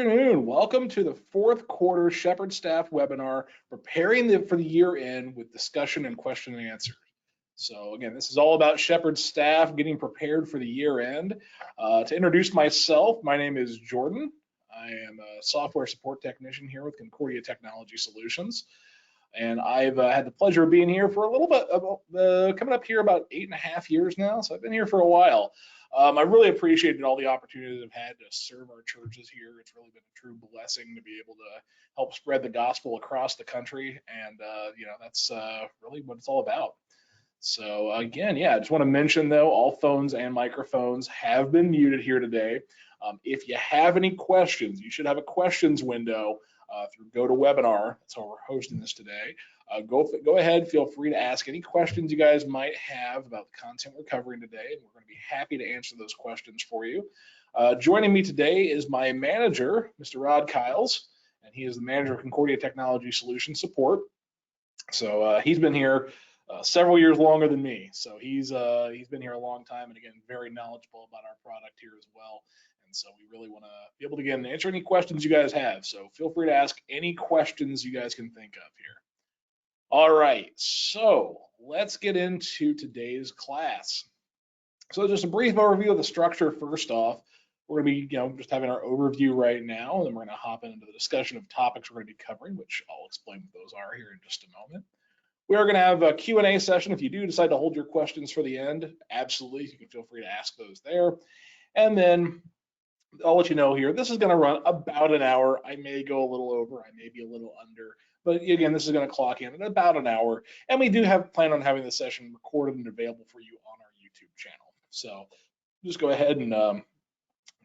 Afternoon. Welcome to the fourth quarter Shepherd Staff webinar, preparing for the year end with discussion and question and answer. So again, this is all about Shepherd Staff getting prepared for the year end. To introduce myself, my name is Jordan. I am a software support technician here with Concordia Technology Solutions. And I've had the pleasure of being here for a little bit, coming up here about 8.5 years now. So I've been here for a while. I really appreciated all the opportunities I've had to serve our churches here. It's really been a true blessing to be able to help spread the gospel across the country. And, that's really what it's all about. So again, I just want to mention though, all phones and microphones have been muted here today. If you have any questions, you should have a questions window through GoToWebinar. That's how we're hosting this today. Go ahead, feel free to ask any questions you guys might have about the content we're covering today, and we're going to be happy to answer those questions for you. Joining me today is my manager, Mr. Rod Kiles, and he is the manager of Concordia Technology Solutions Support. So he's been here several years longer than me. So he's been here a long time, and again, very knowledgeable about our product here as well. And so we really want to be able to again answer any questions you guys have. So feel free to ask any questions you guys can think of here. All right, so let's get into today's class. So just a brief overview of the structure first off. We're going to be just having our overview right now, and then we're going to hop into the discussion of topics we're going to be covering, which I'll explain what those are here in just a moment. We are going to have a Q&A session. If you do decide to hold your questions for the end, absolutely, you can feel free to ask those there. And then I'll let you know here, this is going to run about an hour. I may go a little over, I may be a little under, but again, this is going to clock in at about an hour. And we do plan on having the session recorded and available for you on our YouTube channel. So just go ahead and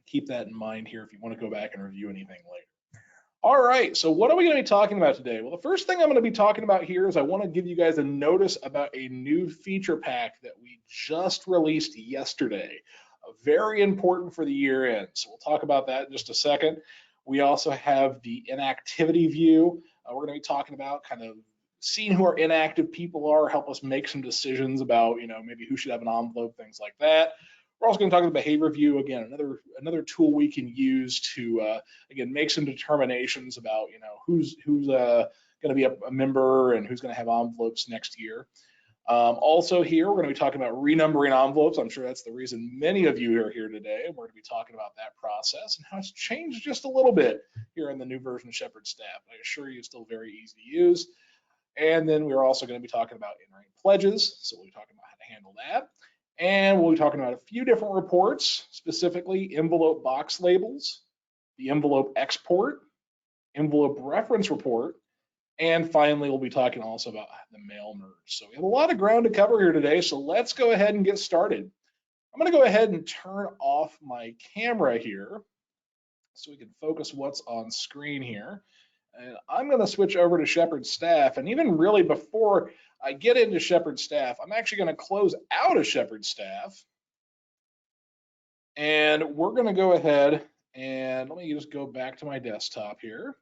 keep that in mind here if you want to go back and review anything later. All right, so what are we going to be talking about today? Well, the first thing I'm going to be talking about here is I want to give you guys a notice about a new feature pack that we just released yesterday. Very important for the year end. So we'll talk about that in just a second. We also have the inactivity view. We're going to be talking about kind of seeing who our inactive people are, help us make some decisions about, maybe who should have an envelope, things like that. We're also going to talk about the behavior view, again, another tool we can use to, again, make some determinations about, who's going to be a member and who's going to have envelopes next year. Also here, we're going to be talking about renumbering envelopes. I'm sure that's the reason many of you are here today. And we're going to be talking about that process and how it's changed just a little bit here in the new version of Shepherd Staff. I assure you it's still very easy to use. And then we're also going to be talking about entering pledges. So we'll be talking about how to handle that. And we'll be talking about a few different reports, specifically envelope box labels, the envelope export, envelope reference report, and finally, we'll be talking also about the mail merge. So we have a lot of ground to cover here today, so let's go ahead and get started. I'm going to go ahead and turn off my camera here so we can focus what's on screen here. And I'm going to switch over to Shepherd Staff. And even really before I get into Shepherd Staff, I'm actually going to close out of Shepherd Staff. And we're going to go ahead and let me just go back to my desktop here.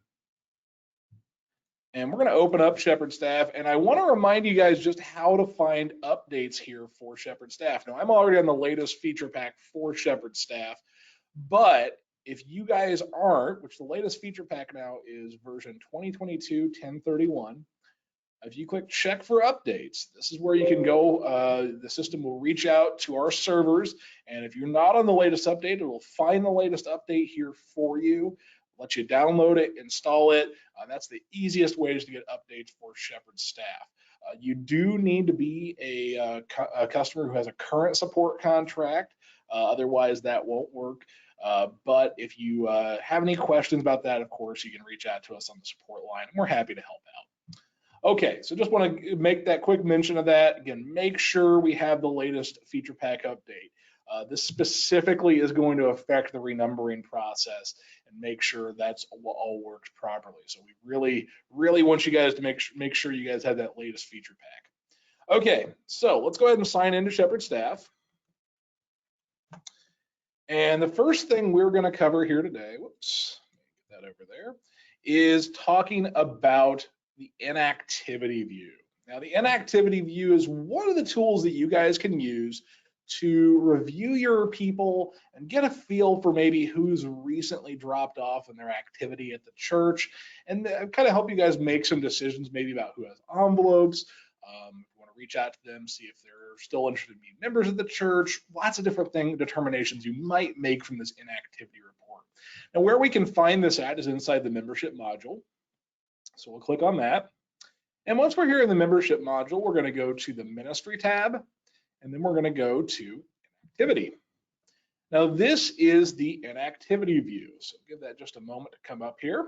And we're going to open up Shepherd Staff, and I want to remind you guys just how to find updates here for Shepherd Staff. Now, I'm already on the latest feature pack for Shepherd Staff, but if you guys aren't, which the latest feature pack now is version 2022-1031, if you click check for updates, this is where you can go. The system will reach out to our servers, and if you're not on the latest update, it will find the latest update here for you. Let you download it, install it. That's the easiest ways to get updates for Shepherd Staff. You do need to be a customer who has a current support contract. Otherwise, that won't work. But if you have any questions about that, of course, you can reach out to us on the support line, and we're happy to help out. Okay, so just want to make that quick mention of that. Again, make sure we have the latest feature pack update. This specifically is going to affect the renumbering process and make sure that's all works properly. So we really want you guys to make sure you guys have that latest feature pack. Okay, so let's go ahead and sign into Shepherd Staff. And the first thing we're going to cover here today, whoops, get that over there, is talking about the inactivity view. Now, the inactivity view is one of the tools that you guys can use to review your people and get a feel for maybe who's recently dropped off in their activity at the church, and kind of help you guys make some decisions maybe about who has envelopes. If you want to reach out to them, see if they're still interested in being members of the church, lots of different determinations you might make from this inactivity report. Now, where we can find this at is inside the membership module. So we'll click on that. And once we're here in the membership module, we're going to go to the ministry tab, and then we're going to go to inactivity. Now, this is the inactivity view. So give that just a moment to come up here.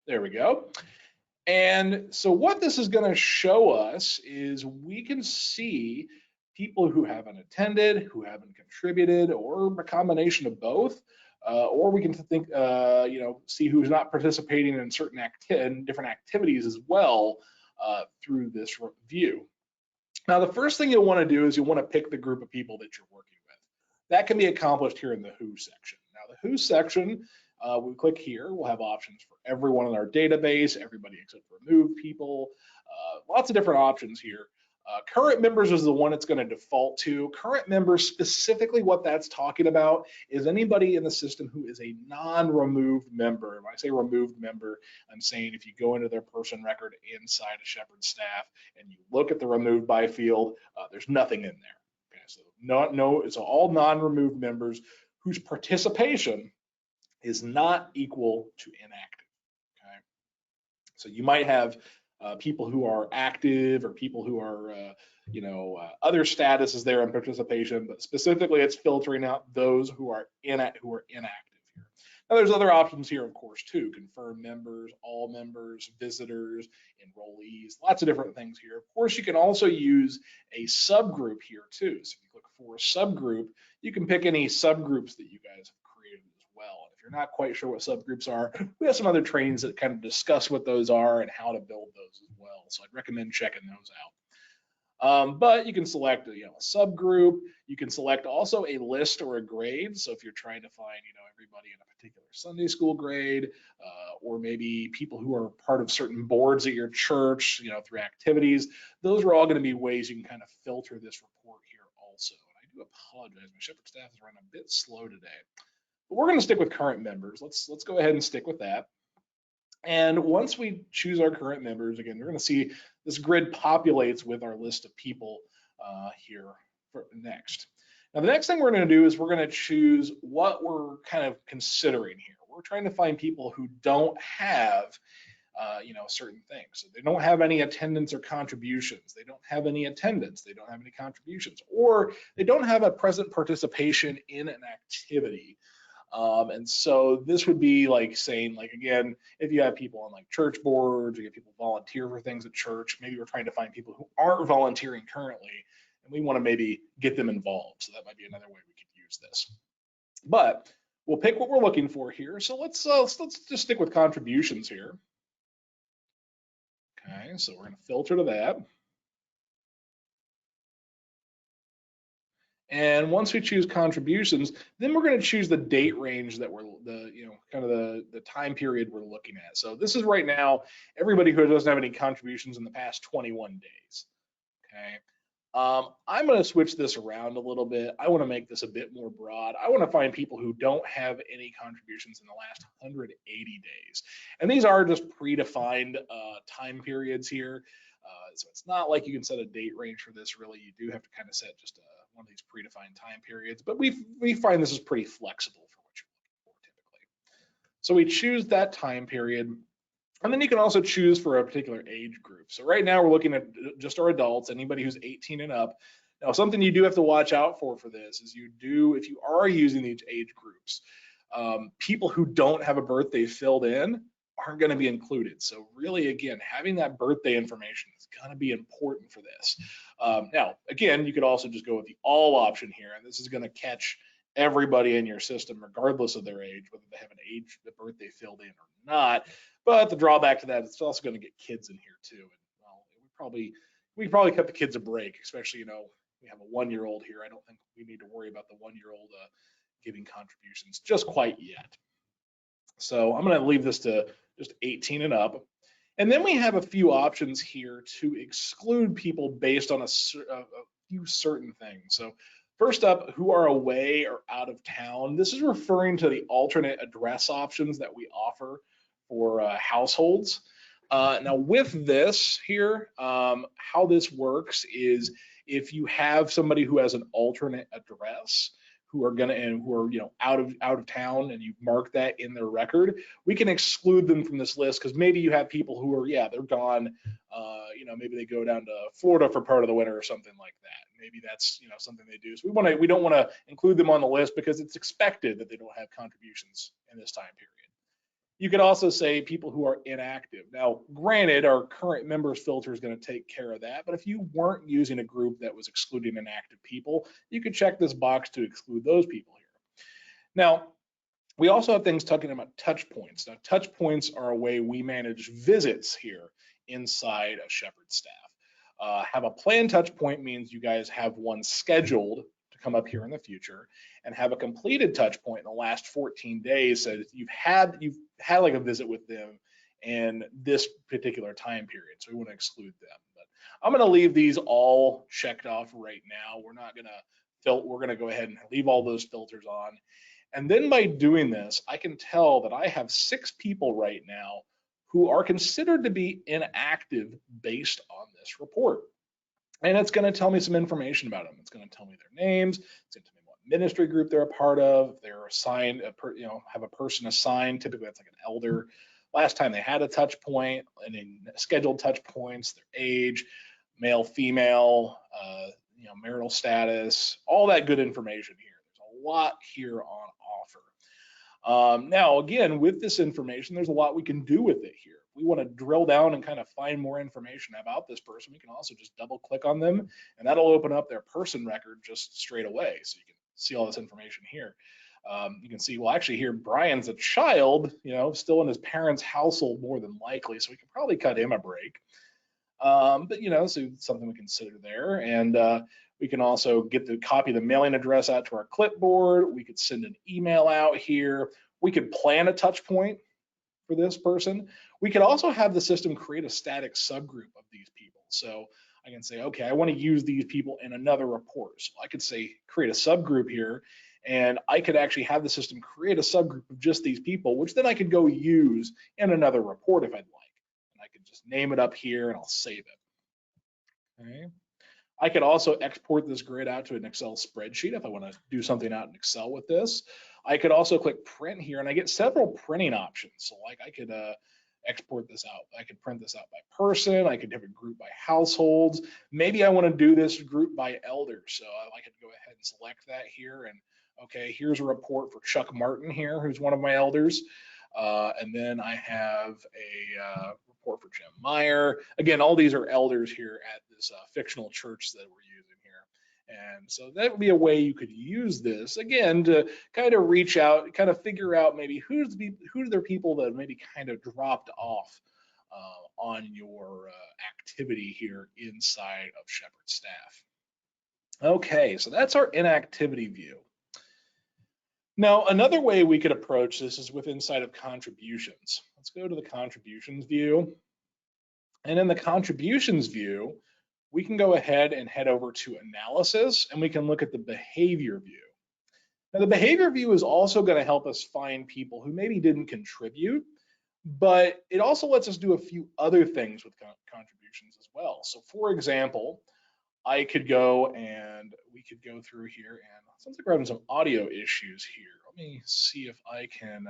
There we go. And so what this is going to show us is we can see people who haven't attended, who haven't contributed, or a combination of both. Or we can think, see who's not participating in certain different activities as well through this view. Now, the first thing you'll want to do is you'll want to pick the group of people that you're working with. That can be accomplished here in the Who section. Now, the Who section, we click here, we'll have options for everyone in our database, everybody except removed people, lots of different options here. Current members is the one it's going to default to. Current members, specifically what that's talking about is anybody in the system who is a non-removed member. When I say removed member, I'm saying if you go into their person record inside a Shepherd staff and you look at the removed by field, there's nothing in there. Okay, so it's all non-removed members whose participation is not equal to inactive. Okay, so you might have people who are active or people who are, other statuses there in participation, but specifically it's filtering out those who are inactive here. Now there's other options here, of course, too: confirm members, all members, visitors, enrollees, lots of different things here. Of course, you can also use a subgroup here too. So if you look for a subgroup, you can pick any subgroups that you guys have created as well. And if you're not quite sure what subgroups are, we have some other trainings that kind of discuss what those are and how to build those as well. So I'd recommend checking those out. But you can select a subgroup. You can select also a list or a grade. So if you're trying to find everybody in a particular Sunday school grade, or maybe people who are part of certain boards at your church, through activities, those are all going to be ways you can kind of filter this report here also. And I do apologize, my Shepherd staff is running a bit slow today. But we're going to stick with current members. Let's go ahead and stick with that. And once we choose our current members, again, we're going to see this grid populates with our list of people here for next. Now, the next thing we're going to do is we're going to choose what we're kind of considering here. We're trying to find people who don't have, certain things. So they don't have any attendance or contributions. They don't have any attendance. They don't have any contributions, or they don't have a present participation in an activity. And so this would be like saying, again, if you have people on church boards, or you have people volunteer for things at church, maybe we're trying to find people who aren't volunteering currently, and we want to maybe get them involved. So that might be another way we could use this. But we'll pick what we're looking for here. So let's just stick with contributions here. Okay, so we're going to filter to that. And once we choose contributions, then we're going to choose the date range that we're the time period we're looking at. So this is right now everybody who doesn't have any contributions in the past 21 days. Okay. I'm going to switch this around a little bit. I want to make this a bit more broad. I want to find people who don't have any contributions in the last 180 days. And these are just predefined time periods here. So it's not like you can set a date range for this. Really, you do have to kind of set just one of these predefined time periods. But we find this is pretty flexible for what you're looking for typically. So we choose that time period. And then you can also choose for a particular age group. So right now we're looking at just our adults, anybody who's 18 and up. Now, something you do have to watch out for this is if you are using these age groups, people who don't have a birthday filled in aren't going to be included. So really, again, having that birthday information is going to be important for this. Now, again, you could also just go with the all option here, and this is going to catch everybody in your system, regardless of their age, whether they have the birthday filled in or not. But the drawback to that, it's also going to get kids in here too. And well, we probably cut the kids a break, especially we have a 1-year-old here. I don't think we need to worry about the 1-year-old giving contributions just quite yet. So I'm going to leave this to just 18 and up. And then we have a few options here to exclude people based on a few certain things. So first up, who are away or out of town. This is referring to the alternate address options that we offer for households. Now with this here, how this works is if you have somebody who has an alternate address, who are out of town, and you've marked that in their record, we can exclude them from this list because maybe you have people who are they're gone. Maybe they go down to Florida for part of the winter or something like that. Maybe that's something they do. So we don't want to include them on the list because it's expected that they don't have contributions in this time period. You could also say people who are inactive. Now, granted, our current members filter is going to take care of that, but if you weren't using a group that was excluding inactive people, you could check this box to exclude those people here. Now, we also have things talking about touch points. Now, touch points are a way we manage visits here inside of Shepherd staff. Have a planned touch point means you guys have one scheduled to come up here in the future, and have a completed touch point in the last 14 days, so that you've had like a visit with them in this particular time period. So we want to exclude them. But I'm going to leave these all checked off right now. We're going to go ahead and leave all those filters on. And then by doing this, I can tell that I have 6 people right now who are considered to be inactive based on this report. And it's going to tell me some information about them. It's going to tell me their names. It's going to tell me what ministry group they're a part of. If they're assigned, have a person assigned. Typically, that's like an elder. Last time they had a touch point, and then scheduled touch points, their age, male, female, marital status, all that good information here. There's a lot here on offer. Now, again, with this information, there's a lot we can do with it here. If we want to drill down and kind of find more information about this person, we can also just double click on them, and that'll open up their person record just straight away. So you can see all this information here. You can see, well, actually here, Brian's a child, still in his parents' household more than likely, so we can probably cut him a break. But so something we consider there. And we can also copy the mailing address out to our clipboard. We could send an email out here. We could plan a touch point for this person. We could also have the system create a static subgroup of these people. So I can say, okay, I want to use these people in another report. So I could say create a subgroup here, and I could actually have the system create a subgroup of just these people, which then I could go use in another report if I'd like. And I could just name it up here and I'll save it. Okay. I could also export this grid out to an Excel spreadsheet if I want to do something out in Excel with this. I could also click print here, and I get several printing options. So like I could export this out. I could print this out by person. I could have a group by households. Maybe I want to do this group by elders. So I could go ahead and select that here. And okay, here's a report for Chuck Martin here, who's one of my elders. And then I have a report for Jim Meyer. Again, all these are elders here at this fictional church that we're using here. And so that would be a way you could use this, again, to kind of reach out, kind of figure out maybe who are there people that maybe kind of dropped off on your activity here inside of Shepherd staff. Okay, so that's our inactivity view. Now, another way we could approach this is with inside of contributions. Let's go to the contributions view. And in the contributions view, we can go ahead and head over to analysis, and we can look at the behavior view. Now, the behavior view is also going to help us find people who maybe didn't contribute, but it also lets us do a few other things with contributions as well. So for example, I could go and we could go through here, and sounds like we're having some audio issues here. Let me see if I can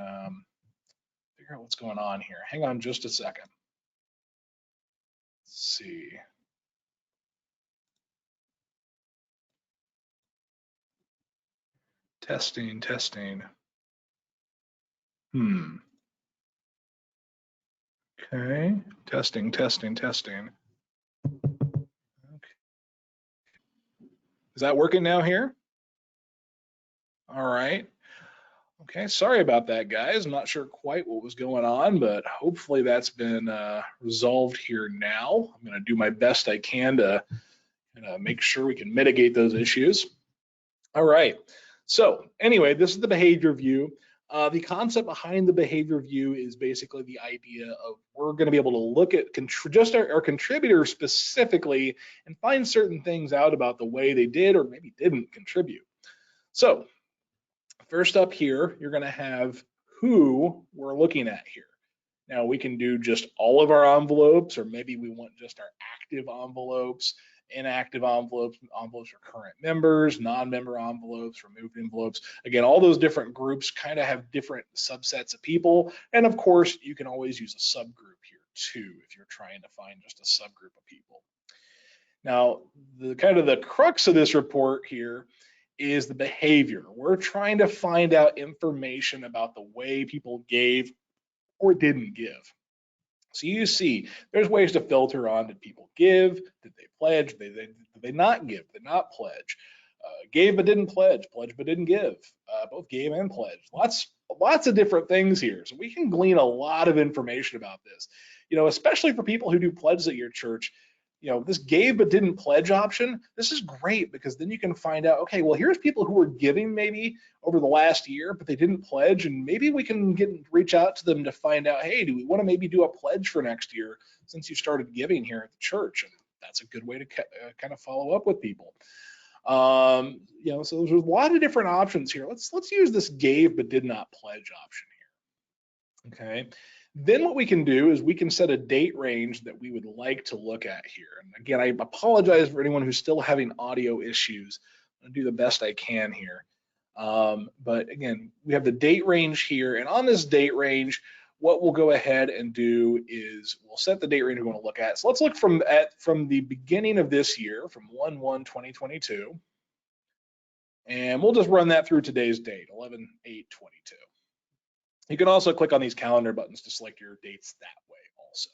figure out what's going on here. Hang on just a second. Let's see. Testing. Okay, testing. Okay. Is that working now here? All right. Okay, sorry about that, guys. I'm not sure quite what was going on, but hopefully that's been resolved here now. I'm going to do my best I can to make sure we can mitigate those issues. All right. So anyway, this is the behavior view. The concept behind the behavior view is basically the idea of we're going to be able to look at just our contributors specifically and find certain things out about the way they did or maybe didn't contribute. So first up here, you're going to have who we're looking at here. Now we can do just all of our envelopes, or maybe we want just our active envelopes, inactive envelopes, envelopes for current members, non-member envelopes, removed envelopes. Again, all those different groups kind of have different subsets of people. And of course, you can always use a subgroup here too, if you're trying to find just a subgroup of people. Now, the kind of the crux of this report here is the behavior. We're trying to find out information about the way people gave or didn't give. So you see, there's ways to filter on: did people give? Did they pledge? Did they not give? Did they not pledge? Gave but didn't pledge. Pledge but didn't give. Both gave and pledged. Lots of different things here. So we can glean a lot of information about this. You know, especially for people who do pledges at your church. You know, this gave but didn't pledge option, this is great because then you can find out, okay, well, here's people who were giving maybe over the last year, but they didn't pledge, and maybe we can reach out to them to find out, hey, do we want to maybe do a pledge for next year since you started giving here at the church? And that's a good way to kind of follow up with people. You know, so there's a lot of different options here. Let's use this gave but did not pledge option here. Okay. Then what we can do is we can set a date range that we would like to look at here. And again, I apologize for anyone who's still having audio issues. I'm gonna do the best I can here. But again, we have the date range here, and on this date range, what we'll go ahead and do is we'll set the date range we want to look at. So let's look from the beginning of this year, from 1/1/2022, and we'll just run that through today's date, 11/8/22. You can also click on these calendar buttons to select your dates that way also.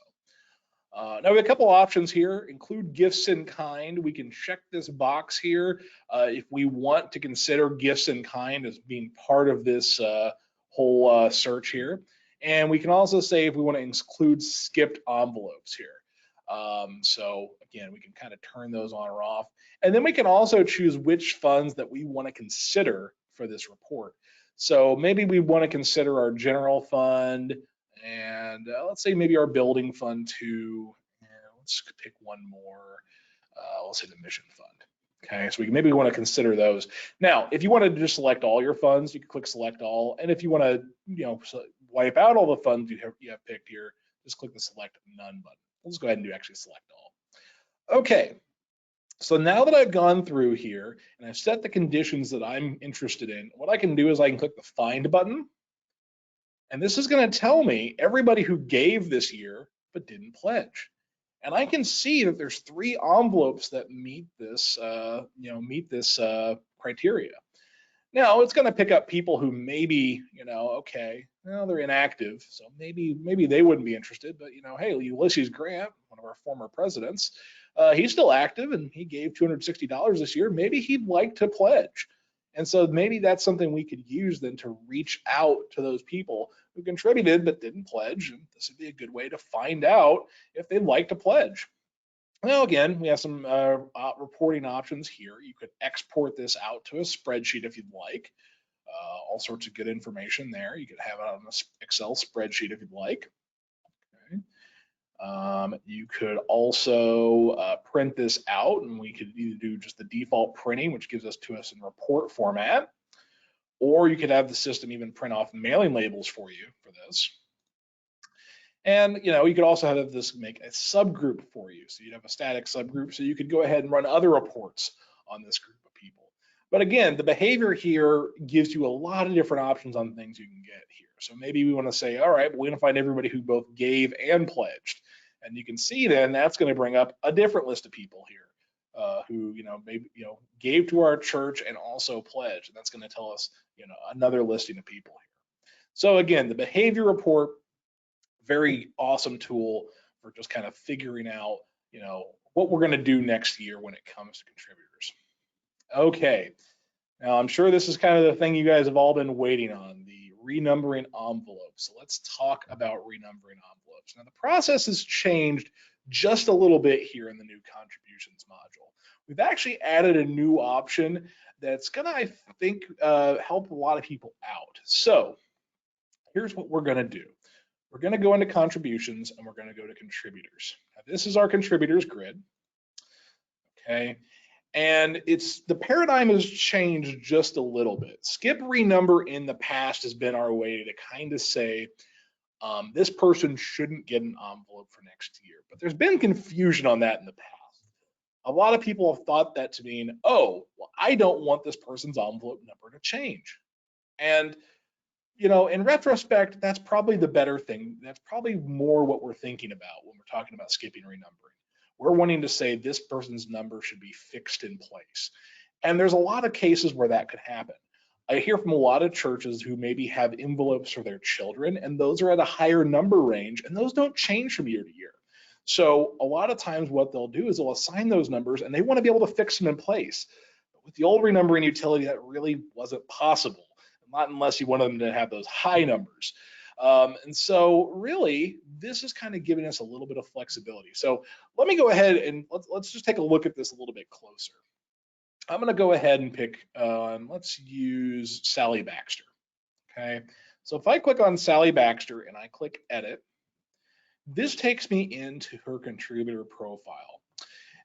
Now we have a couple options here. Include gifts in kind. We can check this box here if we want to consider gifts in kind as being part of this whole search here. And we can also say if we want to include skipped envelopes here. So again, we can kind of turn those on or off. And then we can also choose which funds that we want to consider for this report. So maybe we want to consider our general fund, and let's say maybe our building fund too. And let's pick one more. Let's say the mission fund. Okay, so maybe we want to consider those. Now, if you want to just select all your funds, you can click select all. And if you want to, you know, wipe out all the funds you have picked here, just click the select none button. We'll just go ahead and do actually select all. Okay. So now that I've gone through here and I've set the conditions that I'm interested in, what I can do is I can click the find button. And this is going to tell me everybody who gave this year but didn't pledge. And I can see that there's 3 envelopes that meet this, criteria. Now it's going to pick up people who maybe, you know, okay, well, they're inactive, so maybe they wouldn't be interested. But you know, hey, Ulysses Grant, one of our former presidents, he's still active and he gave $260 this year. Maybe he'd like to pledge. And so maybe that's something we could use then to reach out to those people who contributed but didn't pledge. And this would be a good way to find out if they'd like to pledge. Now, again, we have some reporting options here. You could export this out to a spreadsheet if you'd like. All sorts of good information there. You could have it on an Excel spreadsheet if you'd like. Okay. You could also print this out, and we could either do just the default printing, which gives us in report format, or you could have the system even print off mailing labels for you for this. And you know, you could also have this make a subgroup for you. So you'd have a static subgroup, so you could go ahead and run other reports on this group of people. But again, the behavior here gives you a lot of different options on things you can get here. So maybe we want to say, all right, well, we're going to find everybody who both gave and pledged. And you can see then that's going to bring up a different list of people here who, you know, maybe, you know, gave to our church and also pledged. And that's going to tell us, you know, another listing of people here. So again, the behavior report, very awesome tool for just kind of figuring out, you know, what we're going to do next year when it comes to contributors. Okay, now I'm sure this is kind of the thing you guys have all been waiting on, the renumbering envelopes. So let's talk about renumbering envelopes. Now the process has changed just a little bit here in the new contributions module. We've actually added a new option that's gonna, I think, help a lot of people out. So Here's what we're going to do. We're going to go into contributions and we're going to go to contributors. Now, this is our contributors grid. Okay. And the paradigm has changed just a little bit. Skip renumber in the past has been our way to kind of say, this person shouldn't get an envelope for next year. But there's been confusion on that in the past. A lot of people have thought that to mean, oh, well, I don't want this person's envelope number to change. And in retrospect, that's probably the better thing. That's probably more what we're thinking about when we're talking about skipping renumbering. We're wanting to say this person's number should be fixed in place. And there's a lot of cases where that could happen. I hear from a lot of churches who maybe have envelopes for their children, and those are at a higher number range, and those don't change from year to year. So a lot of times what they'll do is they'll assign those numbers, and they want to be able to fix them in place. But with the old renumbering utility, that really wasn't possible, not unless you wanted them to have those high numbers. And so really, this is kind of giving us a little bit of flexibility. So let me go ahead and let's just take a look at this a little bit closer. I'm going to go ahead and pick, let's use Sally Baxter. Okay, so if I click on Sally Baxter and I click edit, this takes me into her contributor profile.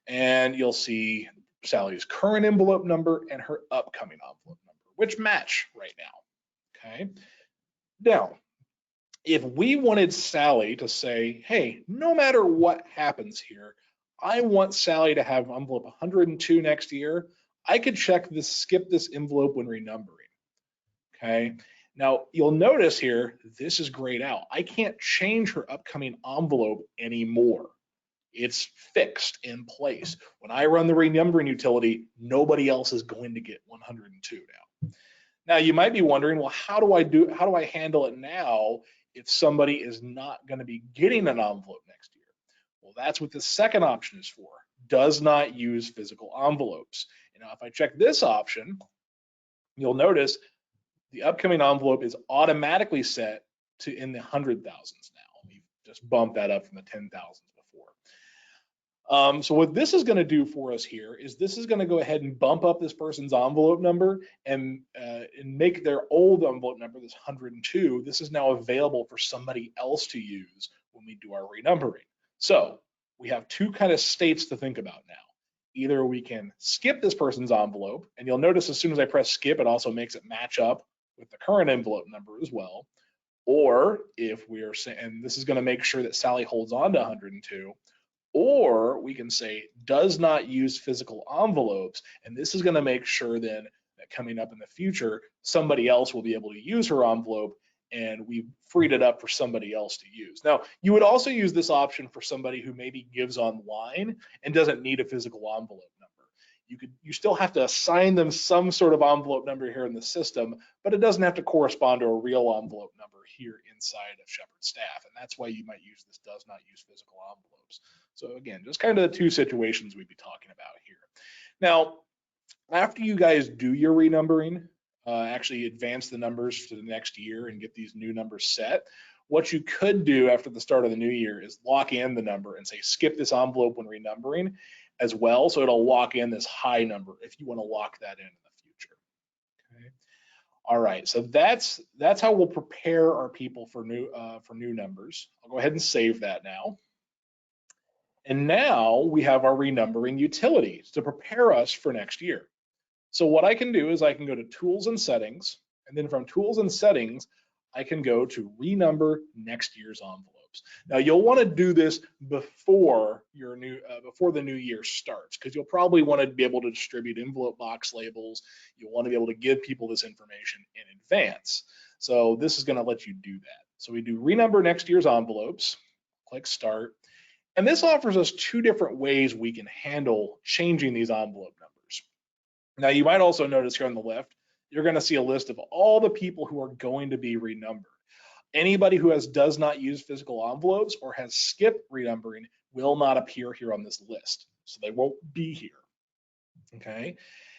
And you'll see Sally's current envelope number and her upcoming envelope number, which match right now. Okay, now, if we wanted Sally to say, hey, no matter what happens here, I want Sally to have envelope 102 next year, I could check this, skip this envelope when renumbering. Okay. Now you'll notice here, this is grayed out. I can't change her upcoming envelope anymore. It's fixed in place. When I run the renumbering utility, nobody else is going to get 102 now. Now you might be wondering, well, how do I handle it now if somebody is not going to be getting an envelope next year? Well, that's what the second option is for. Does not use physical envelopes. And now if I check this option, you'll notice the upcoming envelope is automatically set to in the 100,000s now. We've just bumped that up from the 10,000s before. So what this is going to do for us here is this is going to go ahead and bump up this person's envelope number and make their old envelope number, this 102, this is now available for somebody else to use when we do our renumbering. So we have two kind of states to think about now. Either we can skip this person's envelope, and you'll notice as soon as I press skip, it also makes it match up with the current envelope number as well. Or if we are saying, and this is going to make sure that Sally holds on to 102, or we can say does not use physical envelopes, and this is going to make sure then that coming up in the future, somebody else will be able to use her envelope, and we freed it up for somebody else to use. Now, you would also use this option for somebody who maybe gives online and doesn't need a physical envelope number. You still have to assign them some sort of envelope number here in the system, but it doesn't have to correspond to a real envelope number here inside of Shepherd Staff, and that's why you might use this does not use physical envelopes. So again, just kind of the two situations we'd be talking about here. Now, after you guys do your renumbering, actually advance the numbers to the next year and get these new numbers set, what you could do after the start of the new year is lock in the number and say skip this envelope when renumbering as well, so it'll lock in this high number if you want to lock that in the future. Okay. All right, so that's how we'll prepare our people for new numbers. I'll go ahead and save that now. And now we have our renumbering utility to prepare us for next year. So what I can do is I can go to Tools and Settings, and then from Tools and Settings, I can go to Renumber next year's envelopes. Now you'll want to do this before the new year starts, because you'll probably want to be able to distribute envelope box labels. You'll want to be able to give people this information in advance. So this is going to let you do that. So we do Renumber next year's envelopes, click Start. And this offers us two different ways we can handle changing these envelope numbers. Now, you might also notice here on the left, you're going to see a list of all the people who are going to be renumbered. Anybody who does not use physical envelopes or has skipped renumbering will not appear here on this list. So they won't be here. Okay.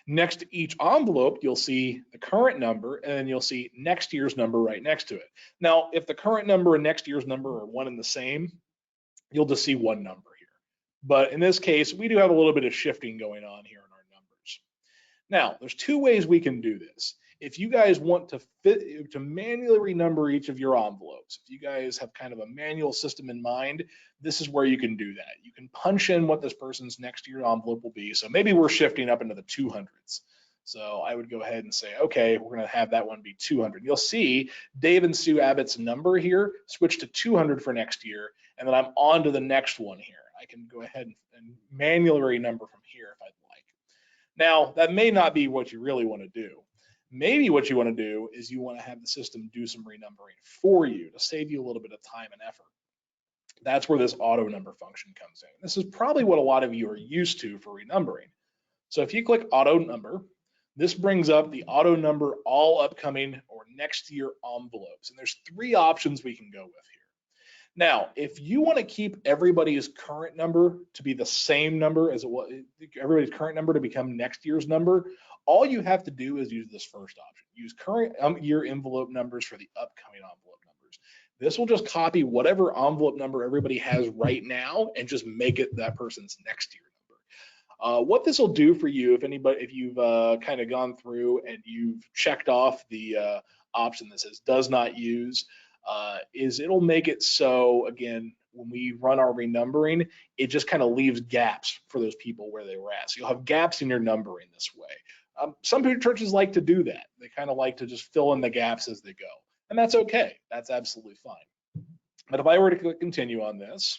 Next to each envelope, you'll see the current number, and then you'll see next year's number right next to it. Now, if the current number and next year's number are one and the same, you'll just see one number here. But in this case, we do have a little bit of shifting going on here in our numbers. Now, there's two ways we can do this. If you guys want to manually renumber each of your envelopes, if you guys have kind of a manual system in mind, this is where you can do that. You can punch in what this person's next year envelope will be. So maybe we're shifting up into the 200s. So I would go ahead and say, okay, we're going to have that one be 200. You'll see Dave and Sue Abbott's number here switch to 200 for next year, and then I'm on to the next one here. I can go ahead and manually renumber from here if I'd like. Now, that may not be what you really want to do. Maybe what you want to do is you want to have the system do some renumbering for you to save you a little bit of time and effort. That's where this auto number function comes in. This is probably what a lot of you are used to for renumbering. So if you click auto number, this brings up the auto number all upcoming or next year envelopes. And there's 3 options we can go with here. Now, if you want to keep everybody's current number to be the same number as it was, everybody's current number to become next year's number, all you have to do is use this first option. Use current year envelope numbers for the upcoming envelope numbers. This will just copy whatever envelope number everybody has right now and just make it that person's next year number. What this will do for you, if you've kind of gone through and you've checked off the option that says does not use, is it'll make it so, again, when we run our renumbering, it just kind of leaves gaps for those people where they were at. So you'll have gaps in your numbering this way. Some churches like to do that. They kind of like to just fill in the gaps as they go. And that's okay. That's absolutely fine. But if I were to click continue on this,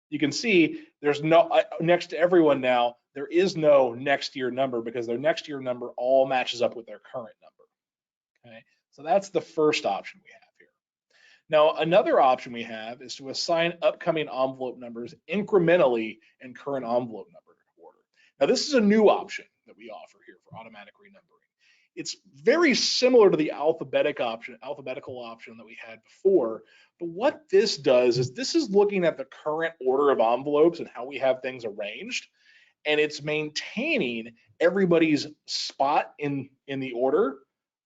you can see there's no, next to everyone now, there is no next year number because their next year number all matches up with their current number. Okay, so that's the first option we have here. Now, another option we have is to assign upcoming envelope numbers incrementally in current envelope number order. Now, this is a new option that we offer here for automatic renumbering. It's very similar to the alphabetical option that we had before, but what this does is this is looking at the current order of envelopes and how we have things arranged, and it's maintaining everybody's spot in the order,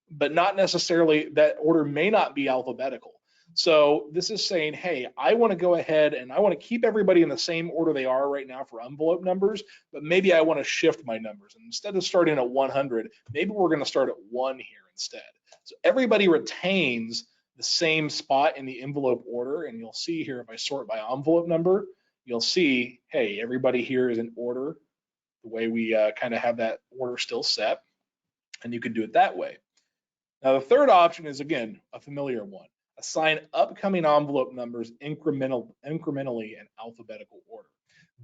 but not necessarily, that order may not be alphabetical. So this is saying, hey, I want to go ahead and I want to keep everybody in the same order they are right now for envelope numbers, but maybe I want to shift my numbers. And instead of starting at 100, maybe we're going to start at 1 here instead. So everybody retains the same spot in the envelope order. And you'll see here, if I sort by envelope number, you'll see, hey, everybody here is in order, the way we kind of have that order still set. And you can do it that way. Now, the third option is, again, a familiar one. Assign upcoming envelope numbers incrementally in alphabetical order.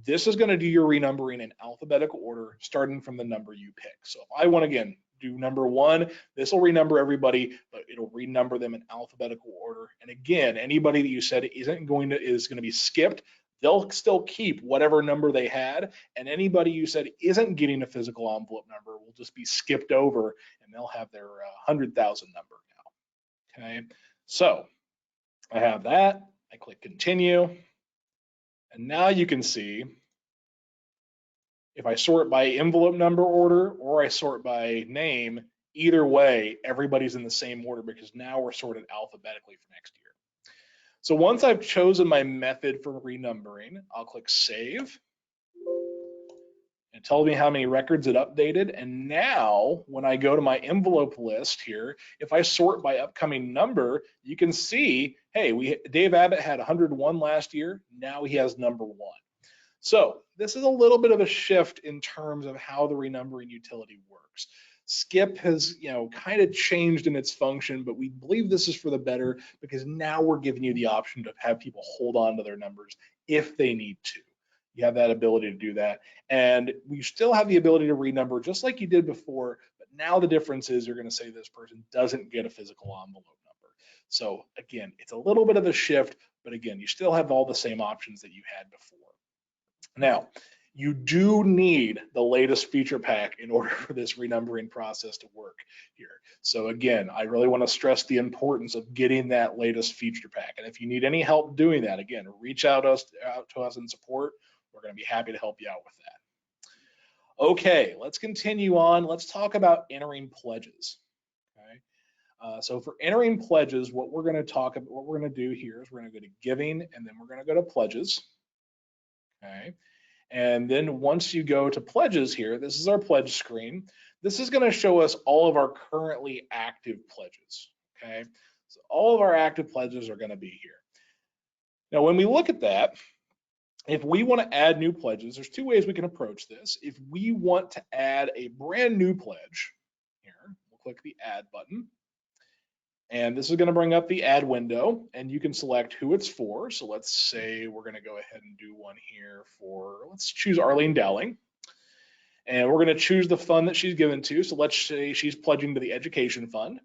This is going to do your renumbering in alphabetical order, starting from the number you pick. So if I want, again, do number 1, this will renumber everybody, but it'll renumber them in alphabetical order. And again, anybody that you said is going to be skipped, they'll still keep whatever number they had, and anybody you said isn't getting a physical envelope number will just be skipped over, and they'll have their 100,000 number now. Okay, so I have that. I click continue, and now you can see if I sort by envelope number order or I sort by name, either way, everybody's in the same order because now we're sorted alphabetically for next year. So once I've chosen my method for renumbering, I'll click save. It tells me how many records it updated. And now when I go to my envelope list here, if I sort by upcoming number, you can see, hey, Dave Abbott had 101 last year. Now he has number 1. So this is a little bit of a shift in terms of how the renumbering utility works. Skip has, kind of changed in its function, but we believe this is for the better because now we're giving you the option to have people hold on to their numbers if they need to. You have that ability to do that. And we still have the ability to renumber just like you did before, but now the difference is you're going to say this person doesn't get a physical envelope number. So again, it's a little bit of a shift, but again, you still have all the same options that you had before. Now, you do need the latest feature pack in order for this renumbering process to work here. So again, I really want to stress the importance of getting that latest feature pack. And if you need any help doing that, again, reach out to us in support. We're going to be happy to help you out with that. Okay, let's continue on. Let's talk about entering pledges. Okay. So for entering pledges, what we're going to do here is we're going to go to giving, and then we're going to go to pledges. Okay. And then once you go to pledges here, this is our pledge screen. This is going to show us all of our currently active pledges. Okay, so all of our active pledges are going to be here. Now, when we look at that, if we want to add new pledges, there's two ways we can approach this. If we want to add a brand new pledge, here, we'll click the add button. And this is going to bring up the add window, and you can select who it's for. So let's say we're going to go ahead and do one here for, let's choose Arlene Dowling. And we're going to choose the fund that she's given to. So let's say she's pledging to the education fund.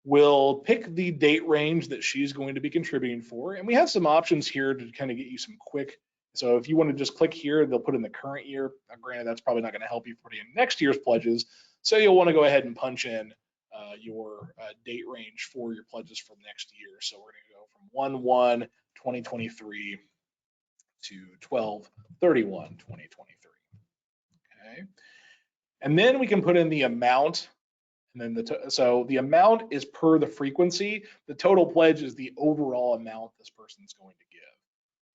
We'll pick the date range that she's going to be contributing for. And we have some options here to kind of get you some quick. So if you want to just click here, they'll put in the current year. Now, granted, that's probably not going to help you put in next year's pledges. So you'll want to go ahead and punch in your date range for your pledges for next year. So we're going to go from 1/1/2023 to 12/31/2023. Okay, and then we can put in the amount, and then so the amount is per the frequency. The total pledge is the overall amount this person's going to give.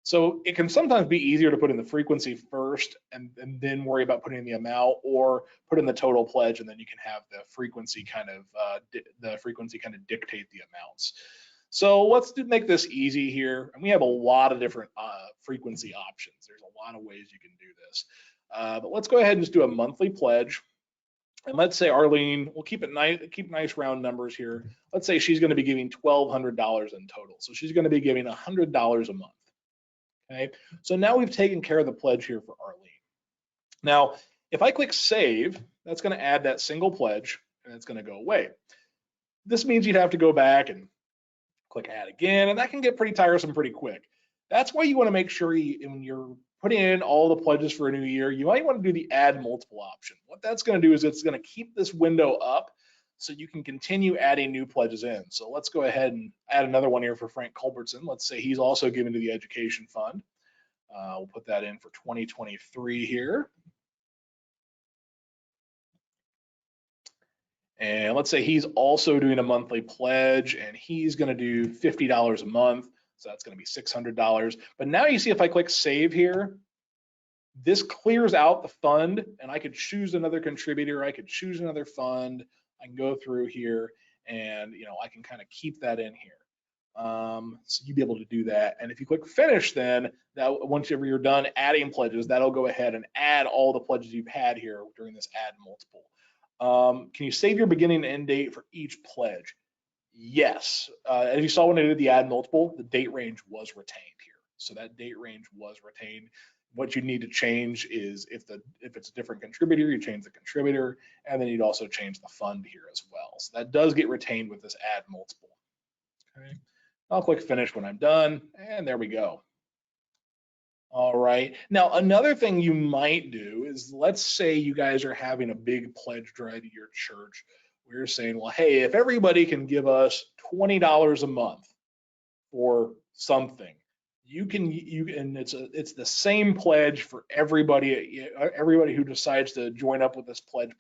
So it can sometimes be easier to put in the frequency first and then worry about putting in the amount, or put in the total pledge and then you can have the frequency kind of dictate the amounts. So let's make this easy here. And we have a lot of different frequency options. There's a lot of ways you can do this. But let's go ahead and just do a monthly pledge. And let's say Arlene, we'll keep nice round numbers here. Let's say she's going to be giving $1,200 in total. So she's going to be giving $100 a month. Okay, so now we've taken care of the pledge here for Arlene. Now, if I click save, that's going to add that single pledge and it's going to go away. This means you'd have to go back and click add again, and that can get pretty tiresome pretty quick. That's why you want to make sure when you're putting in all the pledges for a new year, you might want to do the add multiple option. What that's going to do is it's going to keep this window up so you can continue adding new pledges in. So let's go ahead and add another one here for Frank Culbertson. Let's say he's also given to the education fund. We'll put that in for 2023 here. And let's say he's also doing a monthly pledge and he's going to do $50 a month. So that's going to be $600. But now you see if I click save here, this clears out the fund and I could choose another contributor. I could choose another fund. I can go through here and I can kind of keep that in here. So you'd be able to do that. And if you click finish, then once you're done adding pledges, that'll go ahead and add all the pledges you've had here during this add multiple. Can you save your beginning and end date for each pledge? Yes. As you saw when I did the add multiple, the date range was retained here. So that date range was retained. What you need to change is if it's a different contributor, you change the contributor, and then you'd also change the fund here as well. So that does get retained with this add multiple. Okay. I'll click finish when I'm done, and there we go. All right. Now, another thing you might do is, let's say you guys are having a big pledge drive at your church. We're saying, well, hey, if everybody can give us $20 a month for something, and it's the same pledge for everybody who decides to join up with this pledge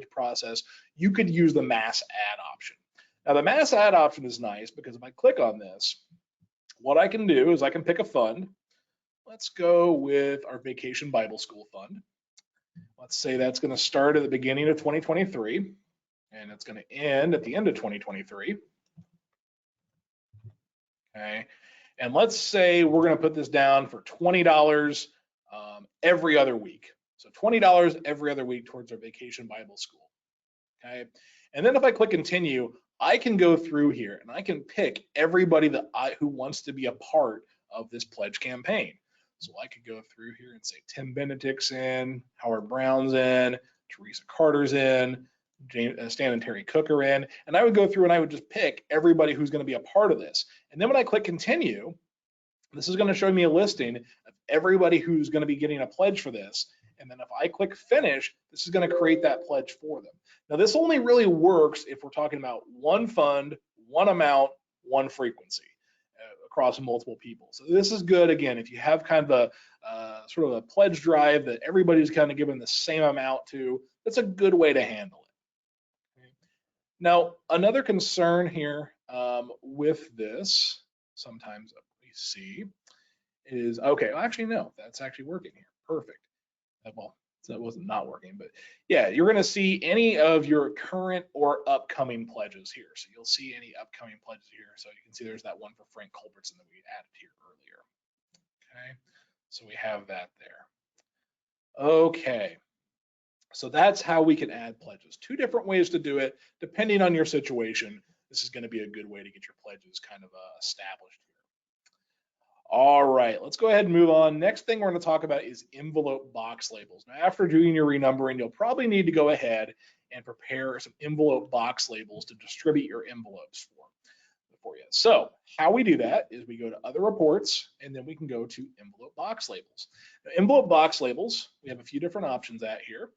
process. You could use the mass add option. Now, the mass add option is nice because if I click on this, what I can do is I can pick a fund. Let's go with our Vacation Bible School Fund. Let's say that's going to start at the beginning of 2023, and it's going to end at the end of 2023. Okay, and let's say we're going to put this down for $20 every other week. So $20 every other week towards our Vacation Bible School. Okay, and then if I click continue, I can go through here and I can pick everybody who wants to be a part of this pledge campaign. So I could go through here and say Tim Benedict's in, Howard Brown's in, Teresa Carter's in, Stan and Terry Cook are in, and I would go through and I would just pick everybody who's going to be a part of this. And then when I click continue, this is going to show me a listing of everybody who's going to be getting a pledge for this. And then if I click finish, this is going to create that pledge for them. Now, this only really works if we're talking about one fund, one amount, one frequency across multiple people. So this is good, again, if you have kind of a sort of a pledge drive that everybody's kind of given the same amount to, that's a good way to handle it. Okay. Now, another concern here with this, sometimes we see, is, okay, well, actually, no, that's actually working here. Perfect. Well, so that wasn't not working, but yeah, you're going to see any of your current or upcoming pledges here. So you'll see any upcoming pledges here. So you can see there's that one for Frank Culbertson that we added here earlier. Okay, so we have that there. Okay, so that's how we can add pledges. Two different ways to do it, depending on your situation. This is going to be a good way to get your pledges kind of established here. All right, let's go ahead and move on. Next thing we're going to talk about is envelope box labels. Now, after doing your renumbering, you'll probably need to go ahead and prepare some envelope box labels to distribute your envelopes for you. So how we do that is we go to other reports, and then we can go to envelope box labels. Now, envelope box labels, we have a few different options at here.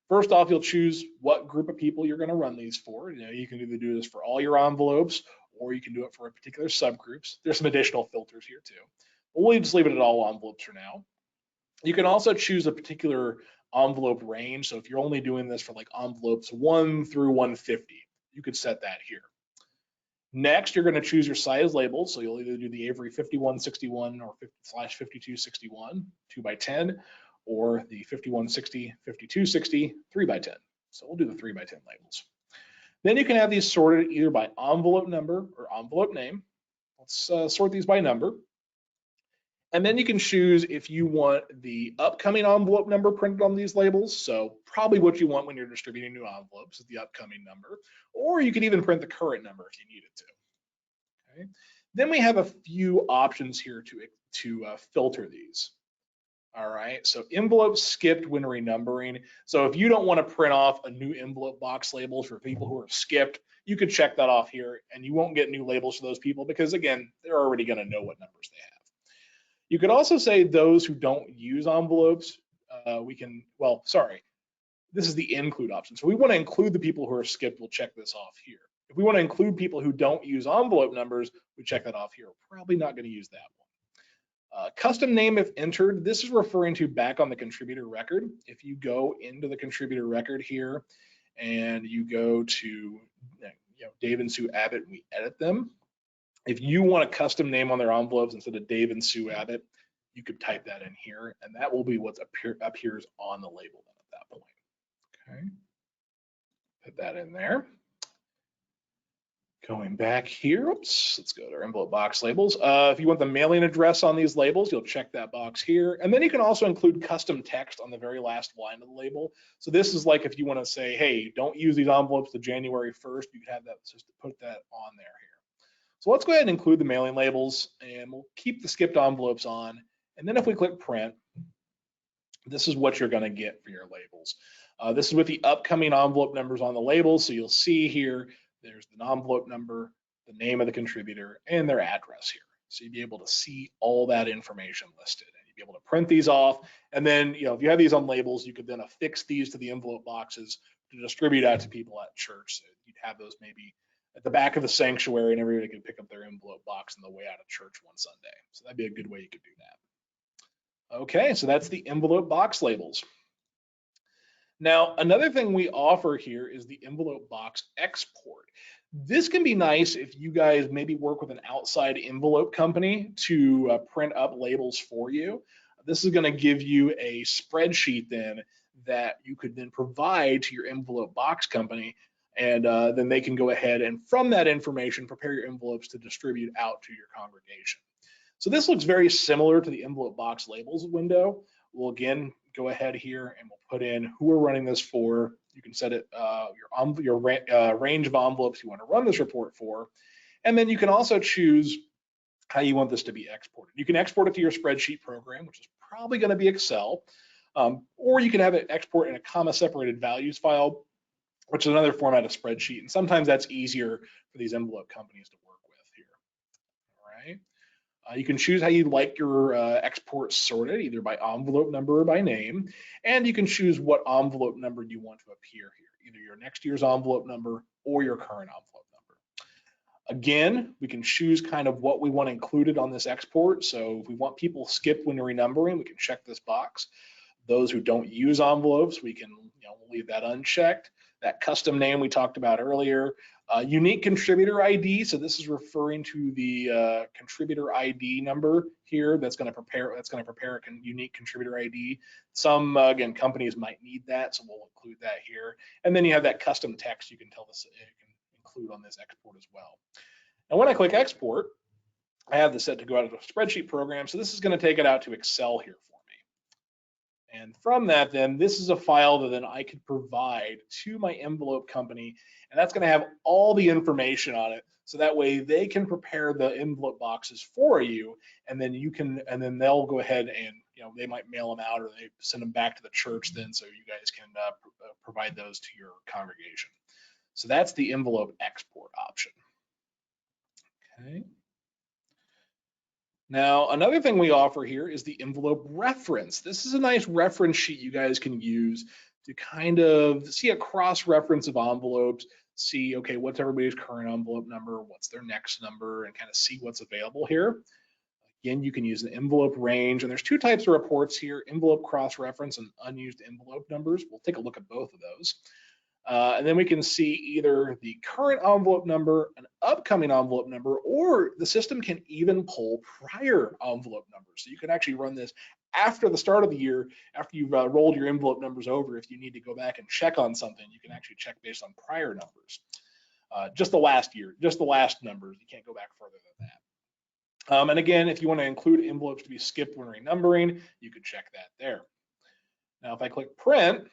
First off, you'll choose what group of people you're going to run these for. You know, you can either do this for all your envelopes, or you can do it for a particular subgroups. There's some additional filters here too. But we'll just leave it at all envelopes for now. You can also choose a particular envelope range. So if you're only doing this for like envelopes 1 through 150, you could set that here. Next, you're going to choose your size labels. So you'll either do the Avery 5161 or /5261 2x10, or the 5160 5260 3x10. So we'll do the 3x10 labels. Then you can have these sorted either by envelope number or envelope name. Let's sort these by number. And then you can choose if you want the upcoming envelope number printed on these labels. So probably what you want when you're distributing new envelopes is the upcoming number, or you can even print the current number if you needed to. Okay. Then we have a few options here to filter these. All right, so envelopes skipped when renumbering. So if you don't want to print off a new envelope box labels for people who are skipped, you could check that off here, and you won't get new labels for those people because, again, they're already going to know what numbers they have. You could also say those who don't use envelopes, this is the include option. So we want to include the people who are skipped, we'll check this off here. If we want to include people who don't use envelope numbers, we check that off here. We're probably not going to use that one. Custom name if entered, this is referring to back on the contributor record. If you go into the contributor record here and you go to Dave and Sue Abbott, we edit them. If you want a custom name on their envelopes instead of Dave and Sue Abbott, you could type that in here, and that will be what appears on the label then at that point. Okay, put that in there. Going back here, oops, let's go to our envelope box labels. If you want the mailing address on these labels, you'll check that box here. And then you can also include custom text on the very last line of the label. So this is like if you want to say, hey, don't use these envelopes to January 1st, you can have that, just put that on there here. So let's go ahead and include the mailing labels, and we'll keep the skipped envelopes on. And then if we click print, this is what you're going to get for your labels. This is with the upcoming envelope numbers on the labels. So you'll see here, there's the envelope number, the name of the contributor, and their address here. So you'll be able to see all that information listed, and you'll be able to print these off. And then, if you have these on labels, you could then affix these to the envelope boxes to distribute out to people at church. So you'd have those maybe at the back of the sanctuary, and everybody can pick up their envelope box on the way out of church one Sunday. So that'd be a good way you could do that. Okay, so that's the envelope box labels. Now, another thing we offer here is the Envelop Box Export. This can be nice if you guys maybe work with an outside envelope company to print up labels for you. This is going to give you a spreadsheet then that you could then provide to your envelope box company, and then they can go ahead and from that information prepare your envelopes to distribute out to your congregation. So this looks very similar to the envelope box labels window. We'll again go ahead here and we'll put in who we're running this for. You can set it your range of envelopes you want to run this report for, and then you can also choose how you want this to be exported. You can export it to your spreadsheet program, which is probably going to be Excel, or you can have it export in a comma-separated values file, which is another format of spreadsheet, and sometimes that's easier for these envelope companies to work with here. All right. You can choose how you'd like your exports sorted, either by envelope number or by name, and you can choose what envelope number you want to appear here, either your next year's envelope number or your current envelope number. Again, we can choose kind of what we want included on this export. So if we want people skipped when renumbering, we can check this box. Those who don't use envelopes, we can leave that unchecked. That custom name we talked about earlier, Unique contributor ID. So this is referring to the contributor ID number here. That's going to prepare a unique contributor ID. Some again companies might need that, so we'll include that here. And then you have that custom text you can include on this export as well. And when I click export, I have this set to go out of a spreadsheet program. So this is going to take it out to Excel here for me. And from that, then this is a file that then I could provide to my envelope company, and that's going to have all the information on it. So that way they can prepare the envelope boxes for you, and then then they'll go ahead and they might mail them out or they send them back to the church then, so you guys can provide those to your congregation. So that's the envelope export option. Okay. Now, another thing we offer here is the envelope reference. This is a nice reference sheet you guys can use to kind of see a cross-reference of envelopes, see, okay, what's everybody's current envelope number, what's their next number, and kind of see what's available here. Again, you can use an envelope range, and there's two types of reports here, envelope cross-reference and unused envelope numbers. We'll take a look at both of those. And then we can see either the current envelope number, an upcoming envelope number, or the system can even pull prior envelope numbers. So you can actually run this after the start of the year, after you've rolled your envelope numbers over. If you need to go back and check on something, you can actually check based on prior numbers. Just the last year, just the last numbers. You can't go back further than that. And again, if you want to include envelopes to be skipped when renumbering, you could check that there. Now, if I click print,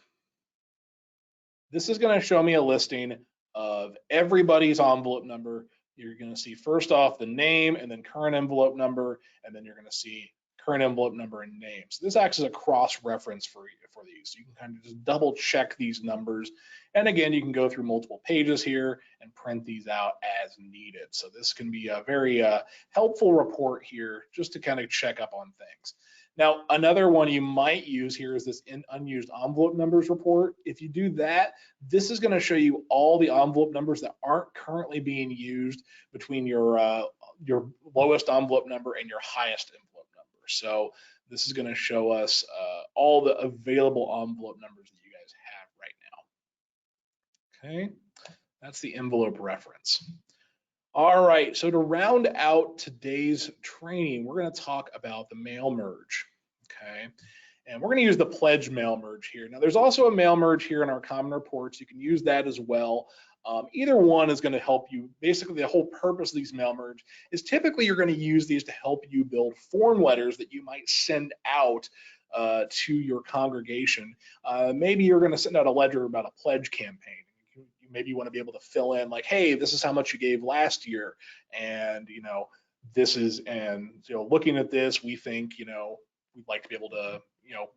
this is going to show me a listing of everybody's envelope number. You're going to see first off the name and then current envelope number, and then you're going to see current envelope number and name. So this acts as a cross-reference for these. So you can kind of just double check these numbers. And again, you can go through multiple pages here and print these out as needed. So this can be a very helpful report here just to kind of check up on things. Now, another one you might use here is this unused envelope numbers report. If you do that, this is going to show you all the envelope numbers that aren't currently being used between your lowest envelope number and your highest envelope number. So this is going to show us all the available envelope numbers that you guys have right now. Okay, that's the envelope reference. All right, so to round out today's training, we're going to talk about the mail merge, okay? And we're going to use the pledge mail merge here. Now, there's also a mail merge here in our common reports. You can use that as well. Either one is going to help you. Basically, the whole purpose of these mail merge is typically you're going to use these to help you build form letters that you might send out to your congregation. Maybe you're going to send out a letter about a pledge campaign. Maybe you want to be able to fill in like, hey, this is how much you gave last year, and this is, and looking at this, we think we'd like to be able to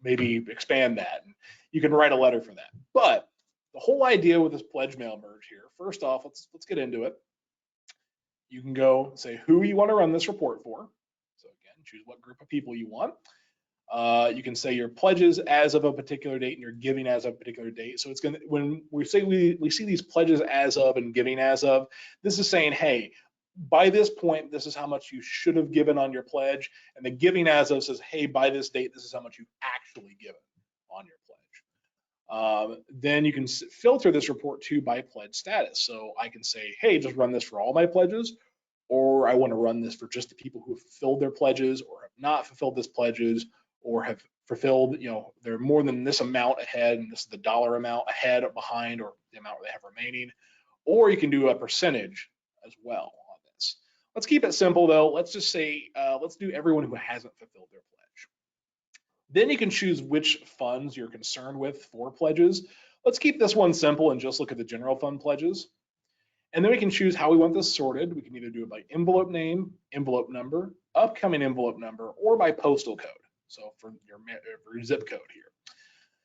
maybe expand that, and you can write a letter for that. But the whole idea with this pledge mail merge here, first off, let's get into it. You can go say who you want to run this report for. So again, choose what group of people you want. You can say your pledges as of a particular date and your giving as of a particular date. So it's going to, when we say we see these pledges as of and giving as of, this is saying, hey, by this point, this is how much you should have given on your pledge. And the giving as of says, hey, by this date, this is how much you've actually given on your pledge. Then you can filter this report too by pledge status. So I can say, hey, just run this for all my pledges, or I want to run this for just the people who have fulfilled their pledges or have not fulfilled this pledges, or have fulfilled, they're more than this amount ahead, and this is the dollar amount ahead or behind, or the amount they have remaining. Or you can do a percentage as well on this. Let's keep it simple though. Let's just say, let's do everyone who hasn't fulfilled their pledge. Then you can choose which funds you're concerned with for pledges. Let's keep this one simple and just look at the general fund pledges. And then we can choose how we want this sorted. We can either do it by envelope name, envelope number, upcoming envelope number, or by postal code. So for your zip code here.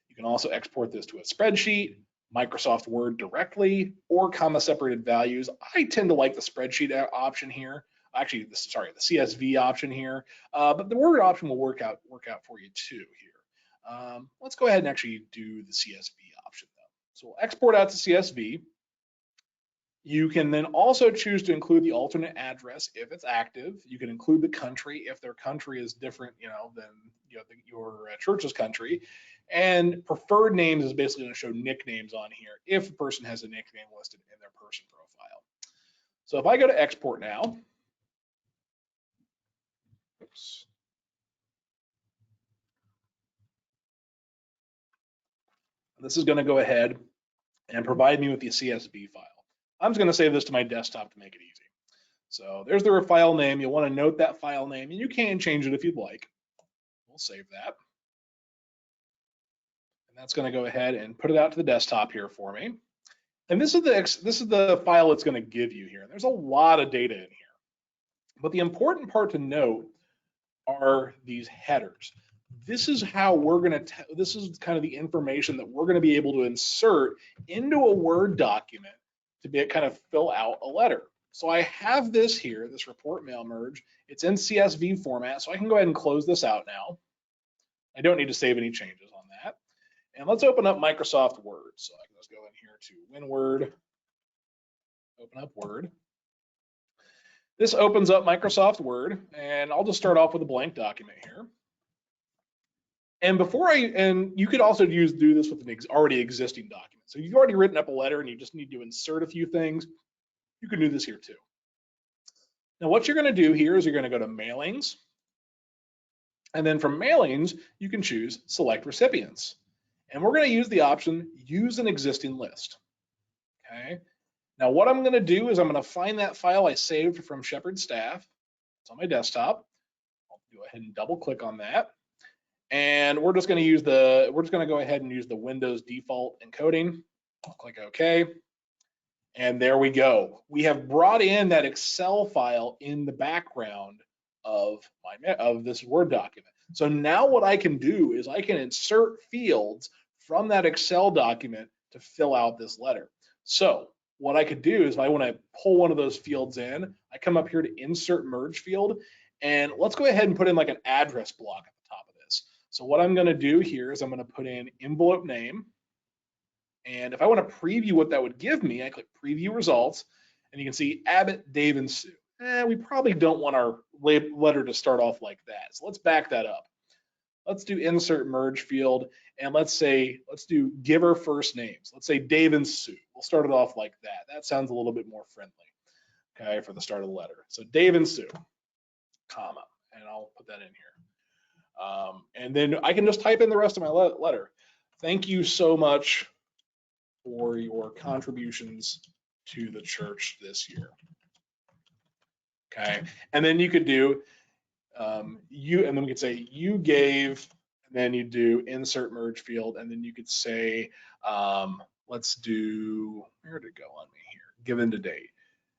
You can also export this to a spreadsheet, Microsoft Word directly, or comma separated values. I tend to like the spreadsheet option here. Actually, the CSV option here, but the Word option will work out for you too here. Let's go ahead and actually do the CSV option though. So we'll export out to CSV. You can then also choose to include the alternate address if it's active. You can include the country if their country is different, than your church's country. And preferred names is basically going to show nicknames on here if the person has a nickname listed in their person profile. So if I go to export now, oops. This is going to go ahead and provide me with the CSV file. I'm just going to save this to my desktop to make it easy. So there's the file name. You'll want to note that file name, and you can change it if you'd like. We'll save that. And that's going to go ahead and put it out to the desktop here for me. And this is the file it's going to give you here. There's a lot of data in here. But the important part to note are these headers. This is how we're going to, this is kind of the information that we're going to be able to insert into a Word document to be kind of fill out a letter. So I have this here, this report mail merge. It's in CSV format, so I can go ahead and close this out now. I don't need to save any changes on that. And let's open up Microsoft Word. So I can just go in here to WinWord, open up Word. This opens up Microsoft Word, and I'll just start off with a blank document here. And you could also do this with an already existing document. So you've already written up a letter and you just need to insert a few things. You can do this here too. Now what you're going to do here is you're going to go to Mailings. And then from Mailings, you can choose Select Recipients. And we're going to use the option Use an Existing List. Okay. Now what I'm going to do is I'm going to find that file I saved from Shepherd Staff. It's on my desktop. I'll go ahead and double click on that. And we're just going to go ahead and use the Windows default encoding. I'll click OK. And there we go. We have brought in that Excel file in the background of this Word document. So now what I can do is I can insert fields from that Excel document to fill out this letter. So what I could do is if I want to pull one of those fields in, I come up here to Insert Merge Field, and let's go ahead and put in like an address block at the top of this. So what I'm going to do here is I'm going to put in envelope name. And if I want to preview what that would give me, I click Preview Results, and you can see Abbott, Dave, and Sue. We probably don't want our letter to start off like that. So let's back that up. Let's do Insert Merge Field, and let's do giver first names. Let's say Dave and Sue. We'll start it off like that. That sounds a little bit more friendly, okay, for the start of the letter. So Dave and Sue, comma, and I'll put that in here. And then I can just type in the rest of my letter. Thank you so much for your contributions to the church this year. Okay, and then you could do and then we could say you gave, and then you do insert merge field, and then you could say let's do, where did it go on me here, given to date,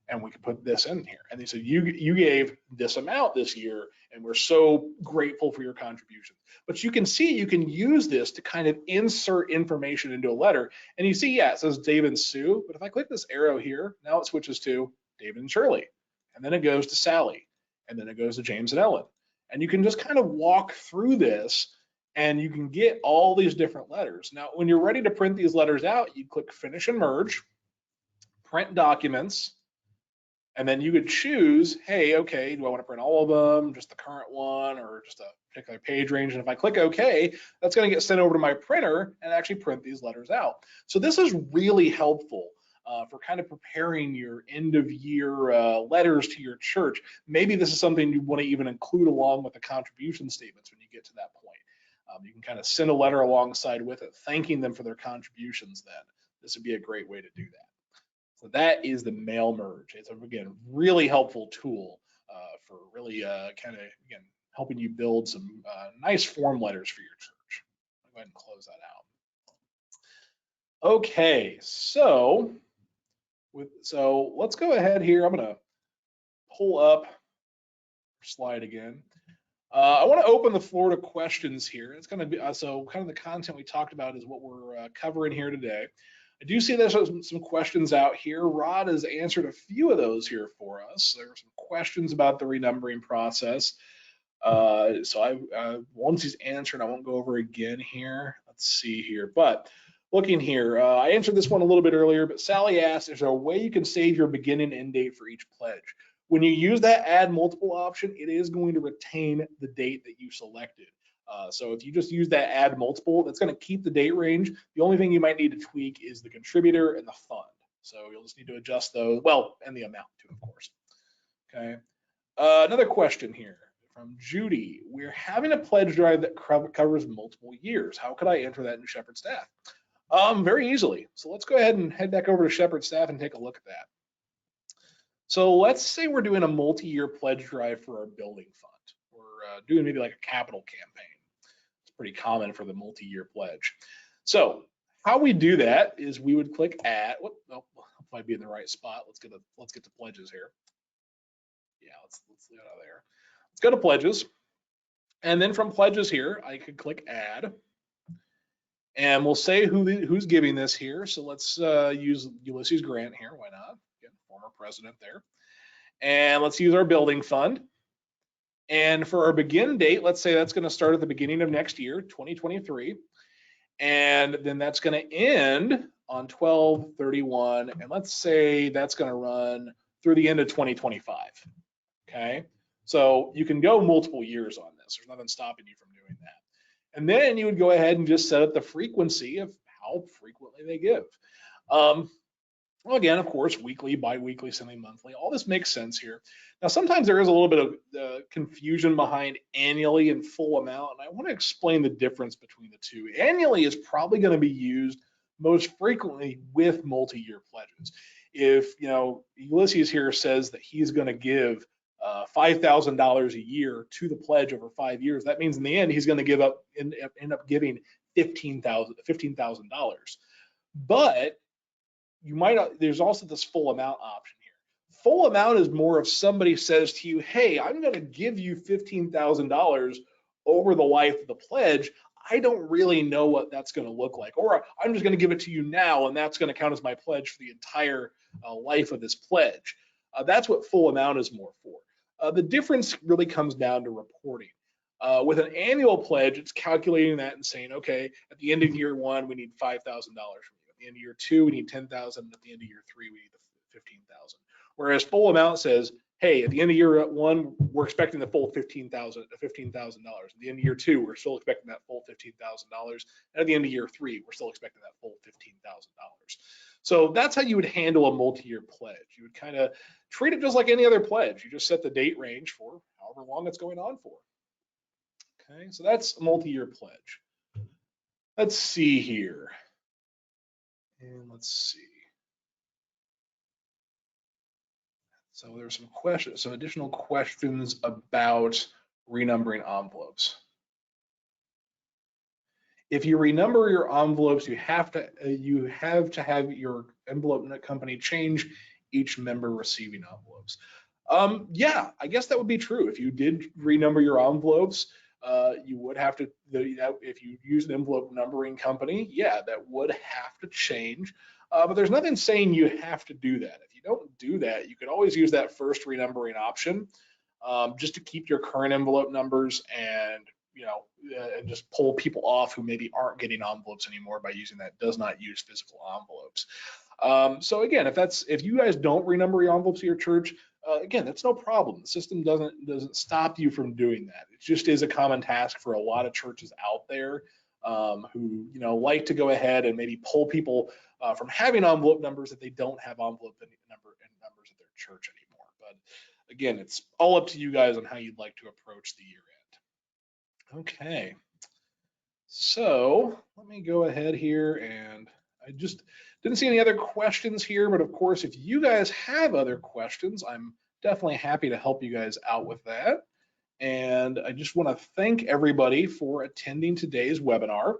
and we could put this in here, and they said you gave this amount this year, and we're so grateful for your contributions. But you can see you can use this to kind of insert information into a letter, and you see, yeah, it says Dave and Sue, but if I click this arrow here, now it switches to David and Shirley, and then it goes to Sally, and then it goes to James and Ellen. And you can just kind of walk through this and you can get all these different letters. Now, when you're ready to print these letters out, you click Finish and Merge, Print Documents, and then you could choose, hey, okay, do I want to print all of them, just the current one, or just a particular page range? And if I click OK, that's going to get sent over to my printer and actually print these letters out. So this is really helpful for kind of preparing your end of year letters to your church. Maybe this is something you want to even include along with the contribution statements when you get to that point. You can kind of send a letter alongside with it, thanking them for their contributions then. This would be a great way to do that. So that is the mail merge. It's, again, really helpful tool for really kind of, again, helping you build some nice form letters for your church. I'll go ahead and close that out. Okay, so let's go ahead here. I'm going to pull up slide again. I want to open the floor to questions here. It's going to be so kind of the content we talked about is what we're covering here today. I do see there's some questions out here. Rod has answered a few of those here for us. There are some questions about the renumbering process. Once he's answered, I won't go over again here. Let's see here. But looking here, I answered this one a little bit earlier, but Sally asked, is there a way you can save your begin and end date for each pledge? When you use that add multiple option, it is going to retain the date that you selected. So if you just use that add multiple, that's going to keep the date range. The only thing you might need to tweak is the contributor and the fund. So you'll just need to adjust those, well, and the amount too, of course. Okay. Another question here from Judy. We're having a pledge drive that covers multiple years. How could I enter that in Shepherd Staff? Very easily. So let's go ahead and head back over to Shepherd Staff and take a look at that. So let's say we're doing a multi-year pledge drive for our building fund. We're doing maybe like a capital campaign. It's pretty common for the multi-year pledge. So how we do that is we would click add. Whoop, nope, might be in the right spot. Let's get to pledges here. Yeah, let's leave it out of there. Let's go to pledges. And then from pledges here, I could click add. And we'll say who's giving this here. So let's use Ulysses Grant here. Why not? Again, former president there. And let's use our building fund. And for our begin date, let's say that's going to start at the beginning of next year, 2023. And then that's going to end on 12/31. And let's say that's going to run through the end of 2025. Okay. So you can go multiple years on this. There's nothing stopping you from doing that. And then you would go ahead and just set up the frequency of how frequently they give. Well, again, of course, weekly, bi-weekly, semi-monthly, all this makes sense here. Now, sometimes there is a little bit of confusion behind annually and full amount, and I want to explain the difference between the two. Annually is probably going to be used most frequently with multi-year pledges. If, Ulysses here says that he's going to give $5,000 a year to the pledge over 5 years, that means in the end he's going to end up giving $15,000. But there's also this full amount option here. Full amount is more if somebody says to you, hey, I'm going to give you $15,000 over the life of the pledge. I don't really know what that's going to look like, or I'm just going to give it to you now, and that's going to count as my pledge for the entire life of this pledge. That's what full amount is more for. The difference really comes down to reporting. With an annual pledge, it's calculating that and saying, okay, at the end of year 1, we need $5,000 from you. At the end of year 2, we need $10,000. At the end of year 3, we need the $15,000. Whereas full amount says, hey, at the end of year 1, we're expecting the full $15,000. At the end of year 2, we're still expecting that full $15,000. And at the end of year 3, we're still expecting that full $15,000. So that's how you would handle a multi-year pledge. You would kind of treat it just like any other pledge. You just set the date range for however long it's going on for. Okay, so that's a multi-year pledge. Let's see here. And let's see. So there's some questions, some additional questions about renumbering envelopes. If you renumber your envelopes, you have to have your envelope company change each member receiving envelopes. Yeah, I guess that would be true. If you did renumber your envelopes, you would have to, if you use an envelope numbering company, yeah, that would have to change. But there's nothing saying you have to do that. If you don't do that, you could always use that first renumbering option just to keep your current envelope numbers and and just pull people off who maybe aren't getting envelopes anymore by using that does not use physical envelopes. So again, if you guys don't renumber your envelopes at your church, again, that's no problem. The system doesn't stop you from doing that. It just is a common task for a lot of churches out there who like to go ahead and maybe pull people from having envelope numbers that they don't have envelope numbers at their church anymore. But again, it's all up to you guys on how you'd like to approach the year end. Okay, so let me go ahead here, and I just didn't see any other questions here, but of course, if you guys have other questions, I'm definitely happy to help you guys out with that. And I just want to thank everybody for attending today's webinar.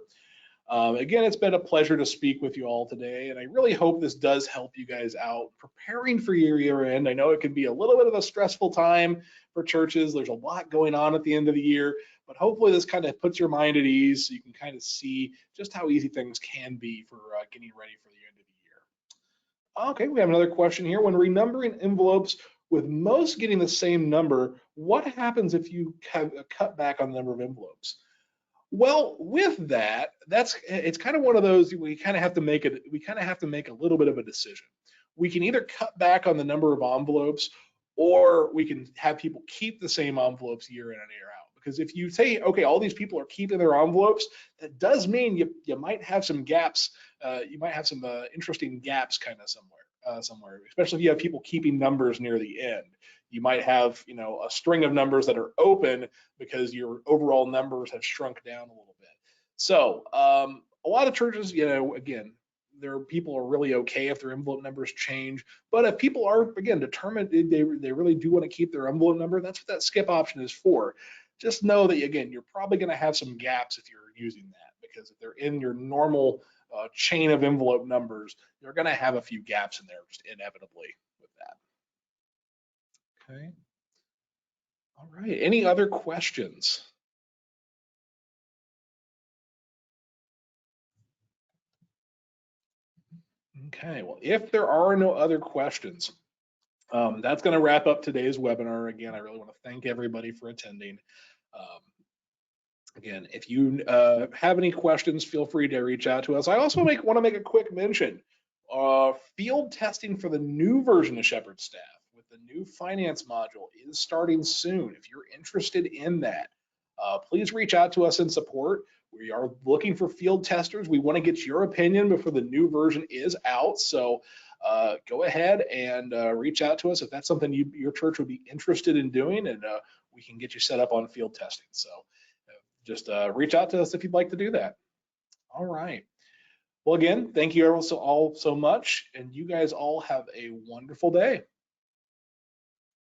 Again, it's been a pleasure to speak with you all today, and I really hope this does help you guys out preparing for your year end. I know it can be a little bit of a stressful time for churches. There's a lot going on at the end of the year, but hopefully this kind of puts your mind at ease so you can kind of see just how easy things can be for getting ready for the end of the year. Okay, we have another question here. When renumbering envelopes, with most getting the same number, what happens if you have a cut back on the number of envelopes? Well, with that, it's kind of one of those we kind of have to make a little bit of a decision. We can either cut back on the number of envelopes, or we can have people keep the same envelopes year in and year out. Because if you say, okay, all these people are keeping their envelopes, that does mean you might have some gaps. You might have some interesting gaps kind of somewhere. somewhere, especially if you have people keeping numbers near the end. You might have, you know, a string of numbers that are open because your overall numbers have shrunk down a little bit. So a lot of churches, you know, again, their people are really okay if their envelope numbers change. But if people are, again, determined, they really do want to keep their envelope number, that's what that skip option is for. Just know that, again, you're probably going to have some gaps if you're using that, because if they're in your normal chain of envelope numbers, you're going to have a few gaps in there just inevitably with that. Okay. All right. Any other questions? Okay. Well, if there are no other questions, that's going to wrap up today's webinar. Again, I really want to thank everybody for attending. Um, Again, if you have any questions, feel free to reach out to us. I also want to make a quick mention. Field testing for the new version of Shepherd Staff with the new finance module is starting soon. If you're interested in that, please reach out to us in support. We are looking for field testers. We want to get your opinion before the new version is out. So go ahead and reach out to us if that's something your church would be interested in doing, and we can get you set up on field testing. So just reach out to us if you'd like to do that. All right. Well, again, thank you all so much, and you guys all have a wonderful day.